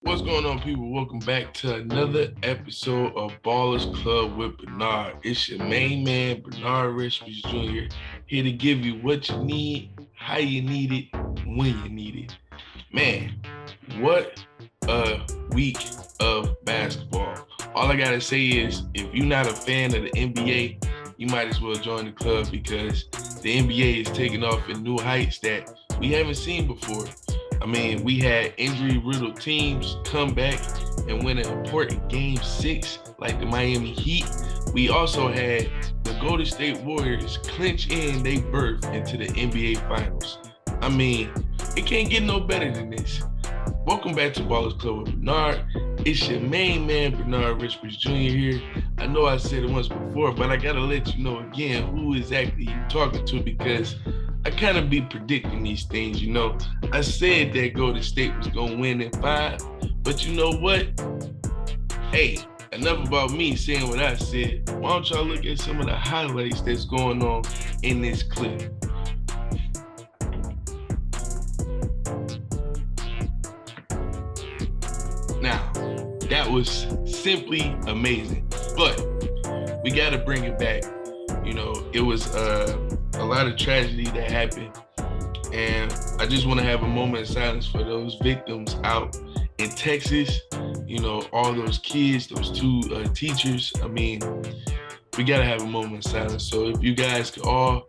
What's going on, people? Welcome back to another episode of Ballers Club with Bernard. It's your main man, Bernard Richards Jr., here to give you what you need, how you need it, when you need it. Man, what a week of basketball. All I got to say is, if you're not a fan of the NBA, you might as well join the club because the NBA is taking off in new heights that we haven't seen before. I mean, we had injury-riddled teams come back and win an important Game 6 like the Miami Heat. We also had the Golden State Warriors clinch in their berth into the NBA Finals. I mean, it can't get no better than this. Welcome back to Ballers Club with Bernard. It's your main man, Bernard Richards Jr. here. I know I said it once before, but I gotta let you know again who exactly you're talking to because I kind of be predicting these things, you know. I said that Golden State was going to win in 5, but you know what? Hey, enough about me saying what I said. Why don't y'all look at some of the highlights that's going on in this clip? Now, that was simply amazing, but we got to bring it back. You know, it was a lot of tragedy that happened, and I just want to have a moment of silence for those victims out in Texas. You know, all those kids, those two teachers. I mean, we got to have a moment of silence. So if you guys could all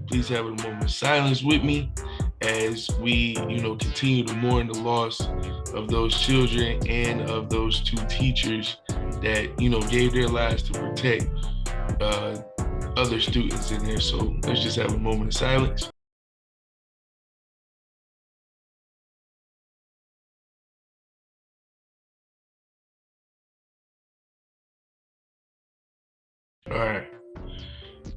please have a moment of silence with me as we, you know, continue to mourn the loss of those children and of those two teachers that, you know, gave their lives to protect other students in there. So let's just have a moment of silence. All right.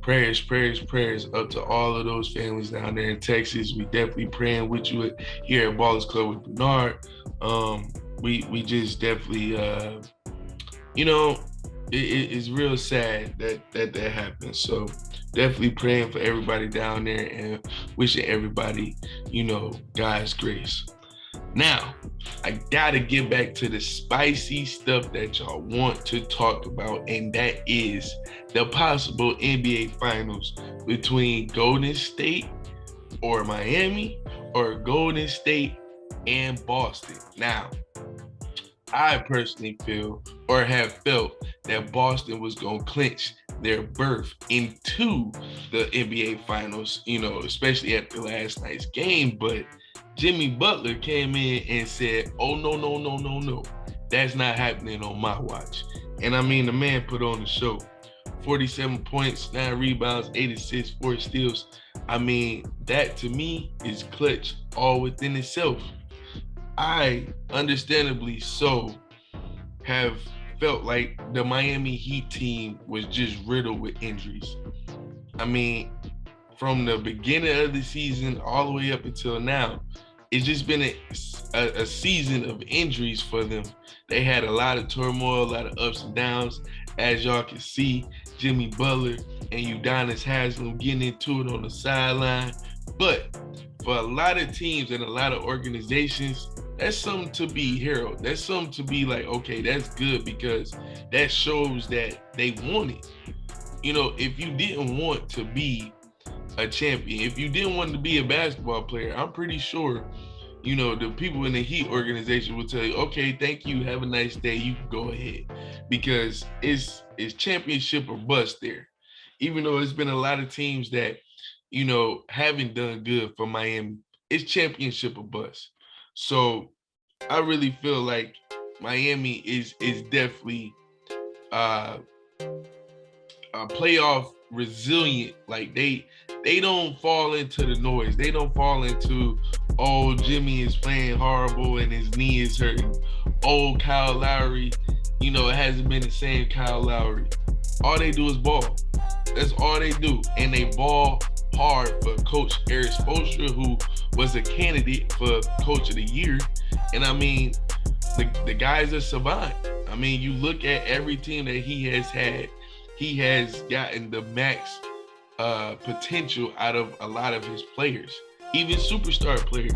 Prayers up to all of those families down there in Texas. We definitely praying with you here at Ballers Club with Bernard. We just definitely, you know, it's real sad that happened. So definitely praying for everybody down there and wishing everybody, you know, God's grace. Now, I gotta get back to the spicy stuff that y'all want to talk about, and that is the possible NBA Finals between Golden State or Miami or Golden State and Boston. Now, I personally feel or have felt that Boston was going to clinch their berth into the NBA Finals, you know, especially after last night's game. But Jimmy Butler came in and said, oh, no. That's not happening on my watch. And I mean, the man put on the show. 47 points, 9 rebounds, 8 assists, 4 steals. I mean, that to me is clutch all within itself. I, understandably so, have felt like the Miami Heat team was just riddled with injuries. I mean, from the beginning of the season all the way up until now, it's just been a season of injuries for them. They had a lot of turmoil, a lot of ups and downs. As y'all can see, Jimmy Butler and Udonis Haslem getting into it on the sideline. But for a lot of teams and a lot of organizations, that's something to be heralded. That's something to be like, okay, that's good because that shows that they want it. You know, if you didn't want to be a champion, if you didn't want to be a basketball player, I'm pretty sure, you know, the people in the Heat organization will tell you, okay, thank you, have a nice day, you can go ahead. Because it's championship or bust there. Even though it's been a lot of teams that, you know, haven't done good for Miami, it's championship or bust. So I really feel like Miami is definitely a playoff resilient. Like they don't fall into the noise. They don't fall into, oh, Jimmy is playing horrible and his knee is hurting. Oh, Kyle Lowry, you know, it hasn't been the same Kyle Lowry. All they do is ball. That's all they do. And they ball hard for Coach Erik Spoelstra, who was a candidate for Coach of the Year. And I mean, the guy's a savant. I mean, you look at every team that he has had, he has gotten the max potential out of a lot of his players, even superstar players,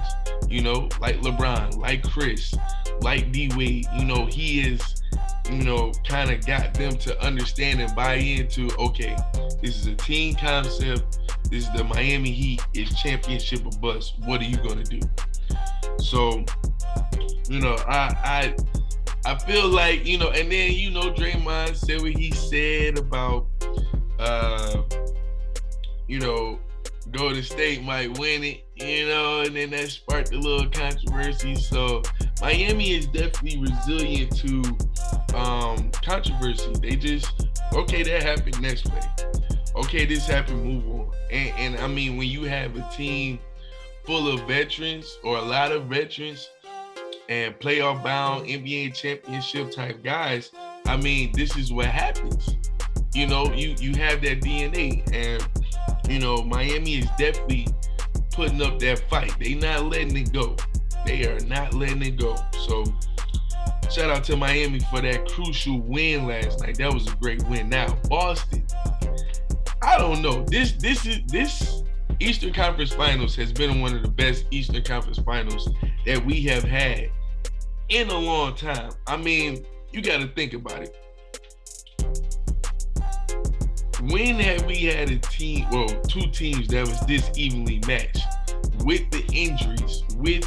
you know, like LeBron, like Chris, like D-Wade, he is, kind of got them to understand and buy into, okay, this is a team concept. This is the Miami Heat. It's championship or bust. What are you going to do? So, I feel like, and then, Draymond said what he said about, Golden State might win it, and then that sparked a little controversy. So Miami is definitely resilient to controversy. They just, okay, that happened, next play. Okay, this happened, move on. And I mean, when you have a team full of veterans or a lot of veterans and playoff bound NBA championship type guys, I mean, this is what happens. You have that DNA, and Miami is definitely putting up that fight. They not letting it go. They are not letting it go. So shout out to Miami for that crucial win last night. That was a great win. Now Boston, I don't know. This Eastern Conference Finals has been one of the best Eastern Conference Finals that we have had in a long time. I mean, you got to think about it. When have we had two teams that was this evenly matched with the injuries, with,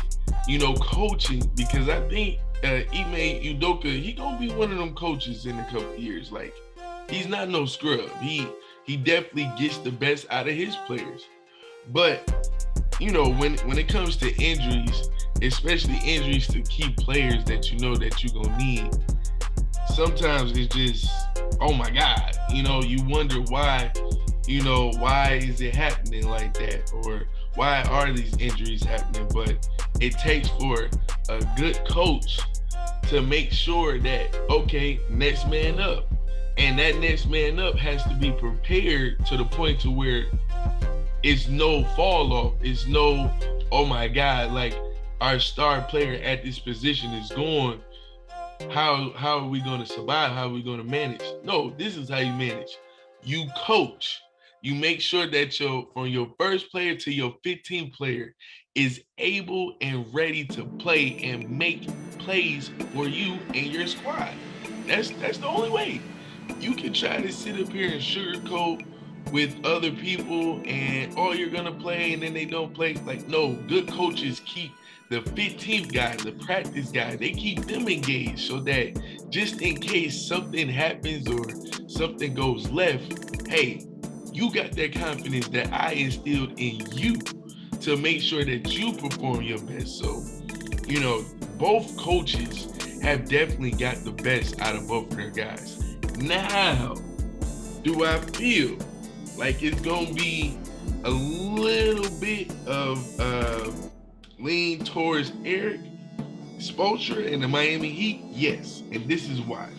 coaching? Because I think Ime Udoka, he gonna be one of them coaches in a couple of years. Like, he's not no scrub. He definitely gets the best out of his players. But, when it comes to injuries, especially injuries to key players that that you're gonna need, sometimes it's just, oh my God, you wonder why, why is it happening like that? Or why are these injuries happening? But it takes for a good coach to make sure that, okay, next man up. And that next man up has to be prepared to the point to where it's no fall off. It's no, oh my God, like our star player at this position is gone. How are we going to survive? How are we going to manage? No, this is how you manage. You coach. You make sure that from your first player to your 15th player is able and ready to play and make plays for you and your squad. That's the only way. You can try to sit up here and sugarcoat with other people and, oh, you're going to play, and then they don't play. Like, no, good coaches keep the 15th guy, the practice guy, they keep them engaged so that just in case something happens or something goes left, hey, you got that confidence that I instilled in you to make sure that you perform your best. So, both coaches have definitely got the best out of both of their guys. Now, do I feel like it's going to be a little bit of lean towards Erik Spoelstra and the Miami Heat? Yes, and this is why.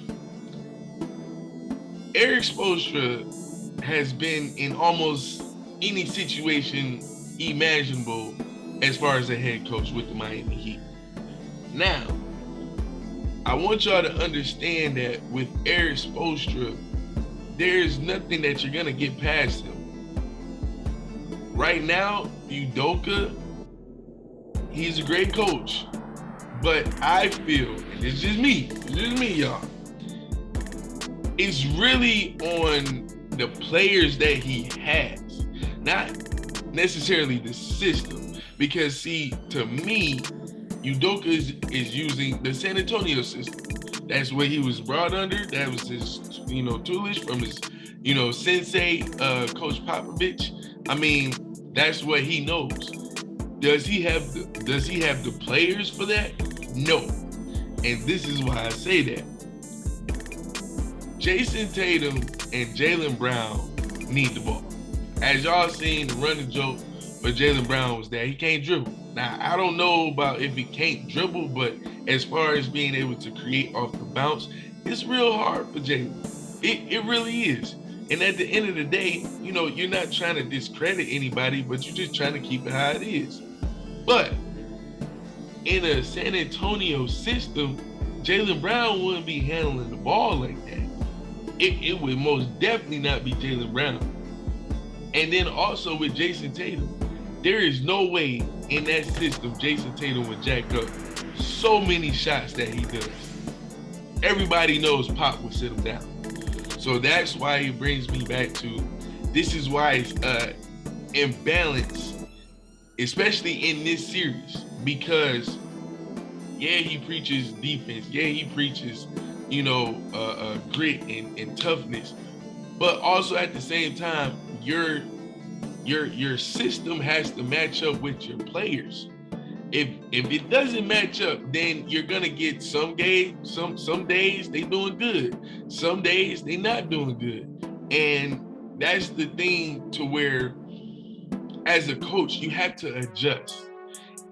Erik Spoelstra has been in almost any situation imaginable as far as a head coach with the Miami Heat. Now, I want y'all to understand that with Erik Spoelstra, there's nothing that you're going to get past him. Right now, Udoka, he's a great coach, but I feel, and it's just me, y'all, it's really on the players that he has, not necessarily the system. Because, see, to me, Udoka is using the San Antonio system. That's what he was brought under. That was his, tutelage from his, sensei, Coach Popovich. I mean, that's what he knows. Does he have the players for that? No. And this is why I say that. Jason Tatum and Jaylen Brown need the ball. As y'all seen, the running joke for Jaylen Brown was that he can't dribble. Now, I don't know about if he can't dribble, but as far as being able to create off the bounce, it's real hard for Jaylen. It really is. And at the end of the day, you're not trying to discredit anybody, but you're just trying to keep it how it is. But in a San Antonio system, Jaylen Brown wouldn't be handling the ball like that. It would most definitely not be Jaylen Brown. And then also with Jason Tatum, there is no way in that system Jason Tatum would jack up so many shots that he does. Everybody knows Pop will sit him down. So that's why it brings me back to, this is why it's imbalance, especially in this series, because yeah, he preaches defense. Yeah, he preaches, grit and toughness. But also at the same time, your system has to match up with your players. If it doesn't match up, then you're gonna get some days they doing good, some days they not doing good, and that's the thing to where, as a coach, you have to adjust.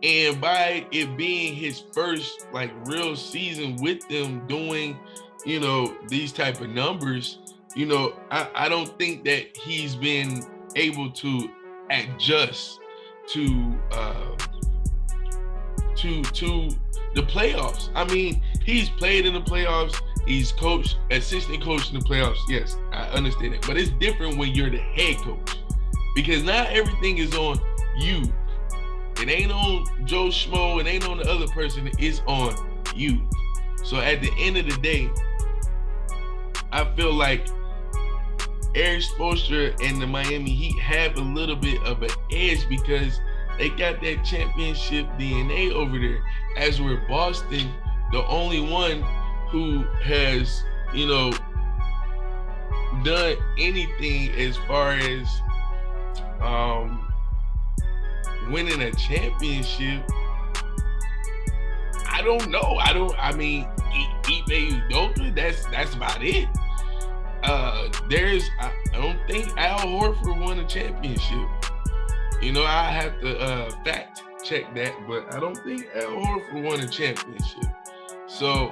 And by it being his first real season with them doing, these type of numbers, I don't think that he's been able to adjust to the playoffs. I mean, he's played in the playoffs, he's coached, assistant coach in the playoffs. Yes, I understand it. But it's different when you're the head coach, because not everything is on you. It ain't on Joe Schmo, it ain't on the other person, it's on you. So at the end of the day, I feel like Erik Spoelstra and the Miami Heat have a little bit of an edge because they got that championship DNA over there. As we're Boston, the only one who has, done anything as far as winning a championship. I don't know. I mean, Ime Udoka, that's about it. I don't think Al Horford won a championship. I have to fact check that, but I don't think Al Horford won a championship. So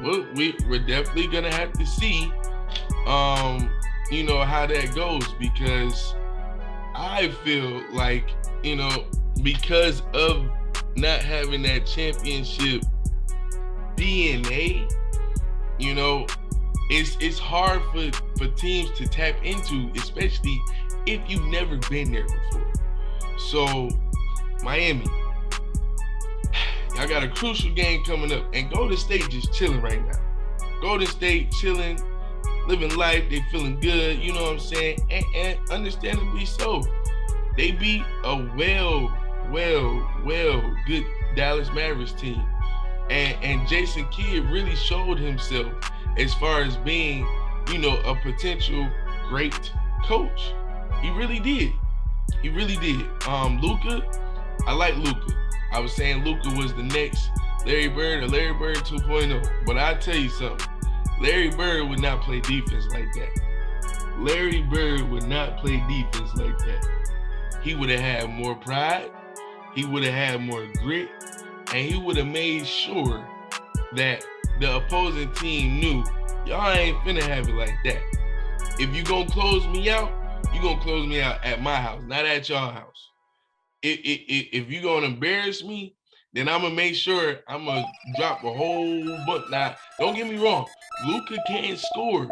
we're definitely gonna have to see, how that goes, because I feel like, because of not having that championship DNA, it's hard for teams to tap into, especially if you've never been there before. So Miami, y'all got a crucial game coming up, and Golden State just chilling right now. Golden State chilling, living life, they feeling good, you know what I'm saying? And understandably so. They beat a good Dallas Mavericks team. And Jason Kidd really showed himself as far as being, a potential great coach. He really did. Luka, I like Luka. I was saying Luka was the next Larry Bird or Larry Bird 2.0. But I'll tell you something. Larry Bird would not play defense like that. Larry Bird would not play defense like that. He would have had more pride. He would have had more grit. And he would have made sure that the opposing team knew, y'all ain't finna have it like that. If you gonna close me out, you gonna close me out at my house, not at y'all house. If you gonna embarrass me, then I'm gonna make sure I'm gonna drop a whole bunch. Now, don't get me wrong, Luka can score,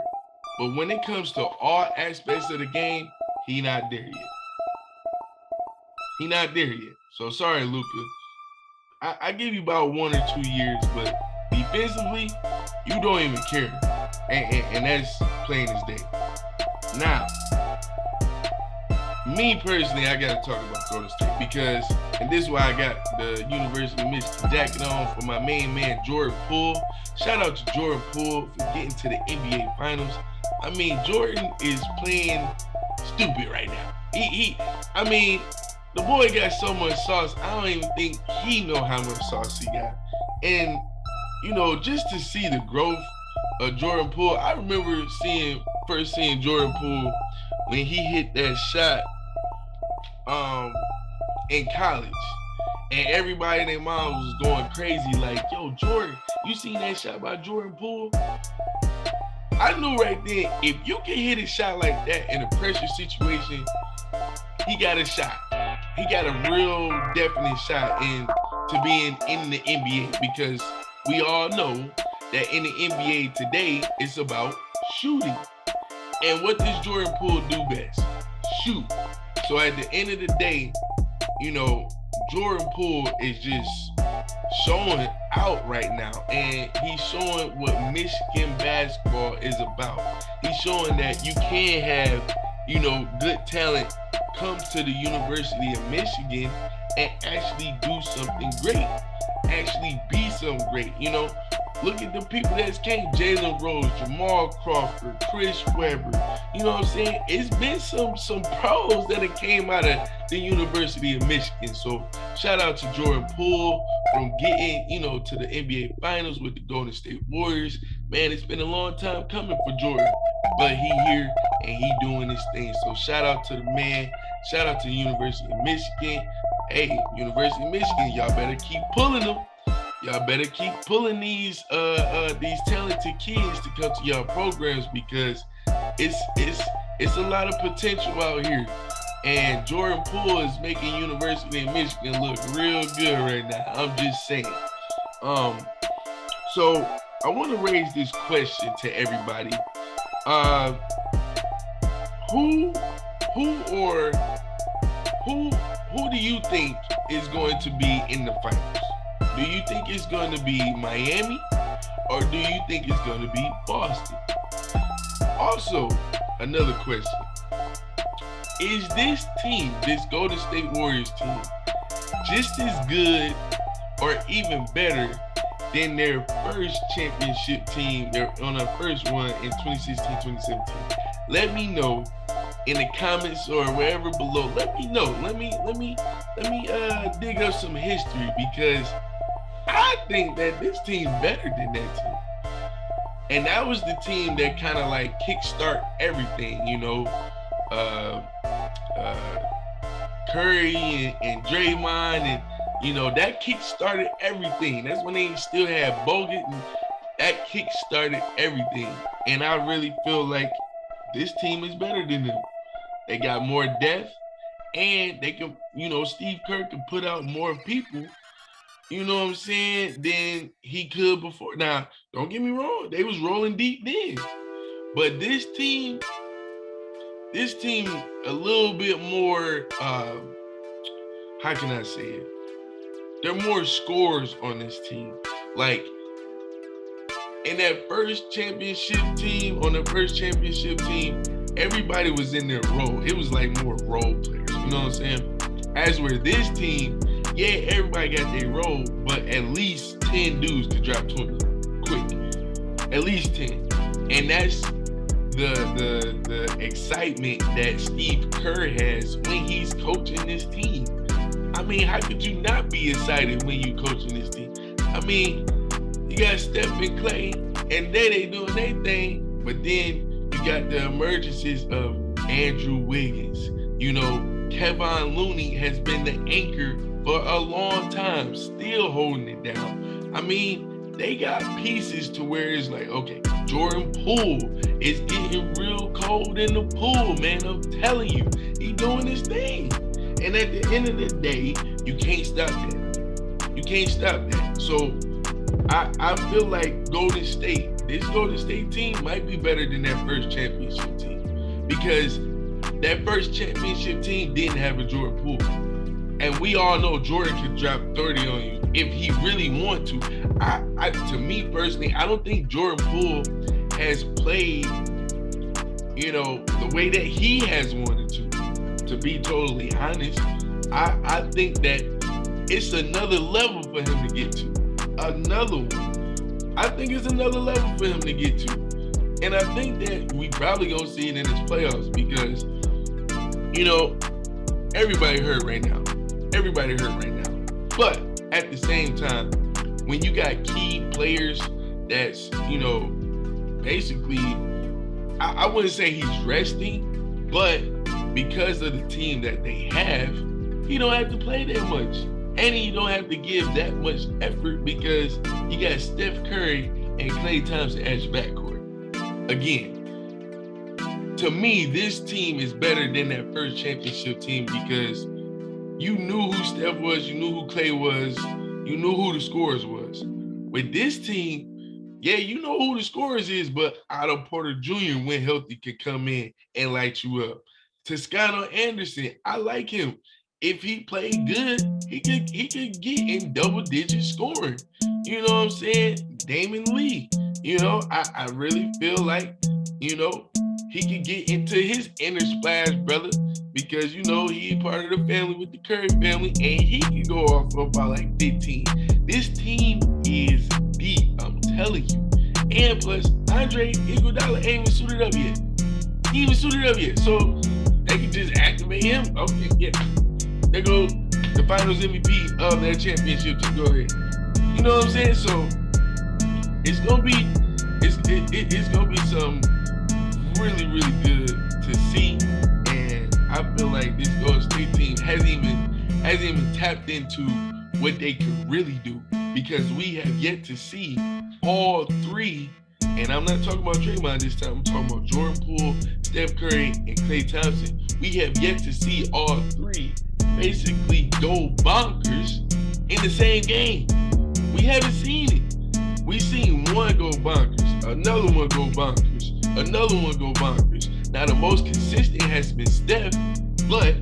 but when it comes to all aspects of the game, he not there yet. So sorry, Luka. I give you about 1 or 2 years, but defensively, you don't even care. And that's plain as day. Now, me personally, I got to talk about Golden State because, and this is why I got the University of Michigan jacket on for my main man, Jordan Poole. Shout out to Jordan Poole for getting to the NBA Finals. I mean, Jordan is playing stupid right now. The boy got so much sauce, I don't even think he know how much sauce he got. And, just to see the growth of Jordan Poole, I remember first seeing Jordan Poole when he hit that shot in college. And everybody in their mom was going crazy like, yo, Jordan, you seen that shot by Jordan Poole? I knew right then, if you can hit a shot like that in a pressure situation, he got a shot. He got a real definite shot to being in the NBA, because we all know that in the NBA today, it's about shooting. And what does Jordan Poole do best? Shoot. So at the end of the day, Jordan Poole is just showing out right now, and he's showing what Michigan basketball is about. He's showing that you can have, good talent come to the University of Michigan and actually do something great, actually be something great. Look at the people that's came: Jalen Rose, Jamal Crawford, Chris Webber. You know what I'm saying? It's been some pros that have came out of the University of Michigan. So shout out to Jordan Poole from getting, to the NBA Finals with the Golden State Warriors. Man, it's been a long time coming for Jordan, but he here and he doing his thing. So shout out to the man. Shout out to the University of Michigan. Hey, University of Michigan, y'all better keep pulling them. Y'all better keep pulling these talented kids to come to y'all programs, because it's a lot of potential out here. And Jordan Poole is making University of Michigan look real good right now. I'm just saying. So I want to raise this question to everybody. Who do you think is going to be in the finals? Do you think it's going to be Miami, or do you think it's going to be Boston? Also, another question. Is this team, this Golden State Warriors team, just as good or even better than their first championship team, on their first one in 2016-2017? Let me know in the comments or wherever below. Let me know. Let me dig up some history, because I think that this team's better than that team. And that was the team that kind of like kickstart everything, Curry and Draymond, and that kick-started everything. That's when they still had Bogut, and that kick-started everything. And I really feel like this team is better than them. They got more depth, and they can, Steve Kerr can put out more people, you know what I'm saying, than he could before. Now, don't get me wrong, they was rolling deep then. But this team a little bit more, how can I say it? There are more scores on this team. Like, in that first championship team, everybody was in their role. It was like more role players, you know what I'm saying? As where this team, yeah, everybody got their role, but at least 10 dudes could drop 20 quick. At least 10. And that's the excitement that Steve Kerr has when he's coaching this team. I mean, how could you not be excited when you coaching this team? I mean, you got Steph and Clay, and they doing their thing, but then you got the emergences of Andrew Wiggins. Kevon Looney has been the anchor for a long time, still holding it down. I mean, they got pieces to where it's like, okay, Jordan Poole is getting real cold in the pool, man. I'm telling you, he doing his thing. And at the end of the day, you can't stop that. You can't stop that. So I feel like this Golden State team might be better than that first championship team, because that first championship team didn't have a Jordan Poole. And we all know Jordan could drop 30 on you if he really want to. To me personally, I don't think Jordan Poole has played, the way that he has wanted to be totally honest. I think that it's another level for him to get to. Another one. I think it's another level for him to get to. And I think that we probably gonna see it in his playoffs, because, everybody hurt right now. But at the same time, when you got key players that's, basically, I wouldn't say he's resting, but because of the team that they have, he don't have to play that much. And he don't have to give that much effort, because you got Steph Curry and Klay Thompson as your backcourt. Again, to me, this team is better than that first championship team, because you knew who Steph was, you knew who Klay was, you knew who the scorers was. With this team, yeah, you know who the scorers is, but Otto Porter Jr., when healthy, could come in and light you up. Toscano Anderson, I like him. if he played good, he could get in double digit scoring. You know what I'm saying? Damon Lee. I really feel like, you know, he could get into his inner splash, brother, because he part of the family with the Curry family, and he can go off for about like 15. This team is deep, I'm telling you. And plus, Andre Iguodala ain't even suited up yet. He even suited up yet, so they can just activate him. Okay, yeah. There go the Finals MVP of that championship. Just go ahead. You know what I'm saying? So it's gonna be it's gonna be some really good to see, and I feel like this Golden State team hasn't even tapped into what they could really do, because we have yet to see all three. And I'm not talking about Draymond this time. I'm talking about Jordan Poole, Steph Curry, and Klay Thompson. We have yet to see all three basically go bonkers in the same game. We haven't seen it. We've seen one go bonkers, another one go bonkers, another one go bonkers. Now the most consistent has been Steph, but